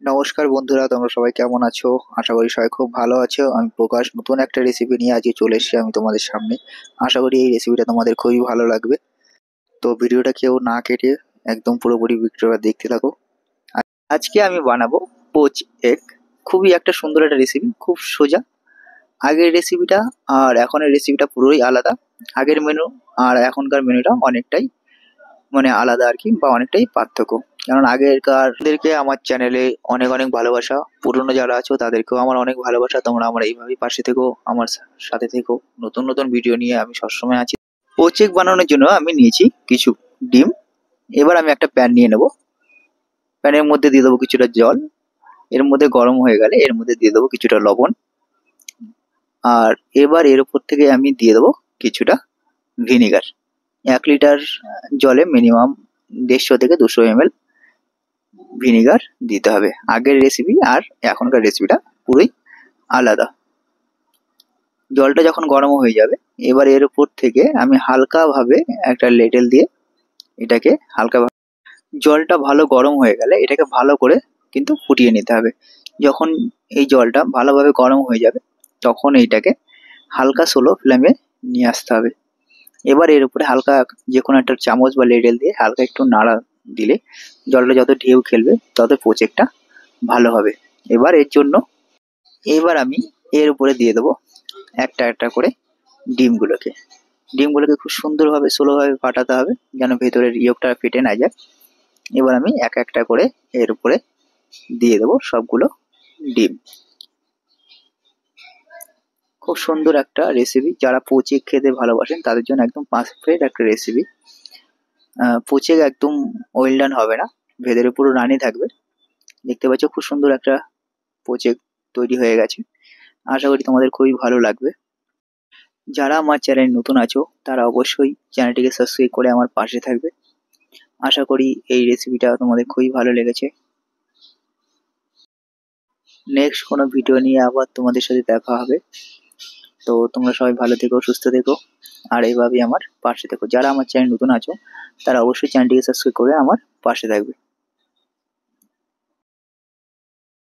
নমস্কার বন্ধুরা, তোমরা সবাই কেমন আছো? আশা করি সবাই খুব ভালো আছো। আমি প্রকাশ নতুন একটা রেসিপি নিয়ে আজকে চলে এসেছি আমি তোমাদের সামনে। আশা করি এই রেসিপিটা তোমাদের খুবই ভালো লাগবে। তো ভিডিওটা কেউ না কেটে একদম পুরোপুরি ভিডিওটা দেখতে থাকো। আজকে আমি বানাবো পোচ এগ। খুবই একটা সুন্দর একটা রেসিপি, খুব সোজা। আগের রেসিপিটা আর এখনের রেসিপিটা পুরোই আলাদা। আগের মেনু আর এখনকার মেনুটা অনেকটাই আলাদা আর কি, বা অনেকটাই পার্থক্য। কারণ আগেরকারদেরকে আমার চ্যানেলে অনেক অনেক ভালোবাসা, পুরনো যারা আছো তাদেরকেও আমার অনেক ভালোবাসা। তোমরা আমার এইভাবেই পাশে থেকো, আমার সাথে থেকো। নতুন নতুন ভিডিও নিয়ে আমি সবসময় আছি। পোচেক বানানোর জন্য আমি নিয়েছি কিছু ডিম। এবার আমি একটা প্যান নিয়ে নেব। প্যানের মধ্যে দিয়ে দেবো কিছুটা জল। এর মধ্যে গরম হয়ে গেলে এর মধ্যে দিয়ে দেবো কিছুটা লবণ। আর এবার এর উপর থেকে আমি দিয়ে দেবো কিছুটা ভিনিগার। 1 লিটার জলে মিনিমাম 150 থেকে 200 ml ভিনিগার দিতে হবে। আগের রেসিপি আর এখনকার রেসিপিটা পুরোই আলাদা। জলটা যখন গরম হয়ে যাবে, এবার এর উপর থেকে আমি হালকাভাবে একটা লেটেল দিয়ে এটাকে জলটা ভালো গরম হয়ে গেলে এটাকে ভালো করে কিন্তু ফুটিয়ে নিতে হবে। যখন এই জলটা ভালোভাবে গরম হয়ে যাবে তখন এইটাকে হালকা স্লো ফ্লেমে নিয়ে আসতে হবে। এবার এর উপরে হালকা যে কোনো একটা চামচ বা লেডেল দিয়ে হালকা একটু নাড়া দিলে জলটা যত ঢেউ খেলবে তত পোচেকটা ভালো হবে। এবার আমি এর উপরে দিয়ে দেবো একটা একটা করে ডিমগুলোকে। ডিমগুলোকে খুব সুন্দরভাবে স্লোভাবে ফাটাতে হবে যেন ভেতরের ইয়কটা ফেটে না যায়। এবার আমি এক একটা করে এর উপরে দিয়ে দেবো সবগুলো ডিম। খুব সুন্দর একটা রেসিপি, যারা পোচেক খেতে ভালোবাসেন তাদের জন্য একদম পারফেক্ট একটা রেসিপি। পোচেক একদম ওয়েল ডান হবে না, ভেতরে পুরো রানি থাকবে। দেখতে পাচ্ছ খুব সুন্দর একটা পোচেক তৈরি হয়ে গেছে। আশা করি তোমাদের খুবই ভালো লাগবে। যারা আমার চ্যানেল নতুন আছো তারা অবশ্যই চ্যানেলটিকে সাবস্ক্রাইব করে আমার পাশে থাকবে। আশা করি এই রেসিপিটা তোমাদের খুবই ভালো লেগেছে। নেক্সট কোনো ভিডিও নিয়ে আবার তোমাদের সাথে দেখা হবে। তো তোমরা সবাই ভালো থেকো, সুস্থ থেকো, আর এইভাবেই আমার পাশে থেকো। যারা আমার চ্যানেল নতুন আছো তারা অবশ্যই চ্যানেলটিকে সাবস্ক্রাইব করে আমার পাশে থাকবে।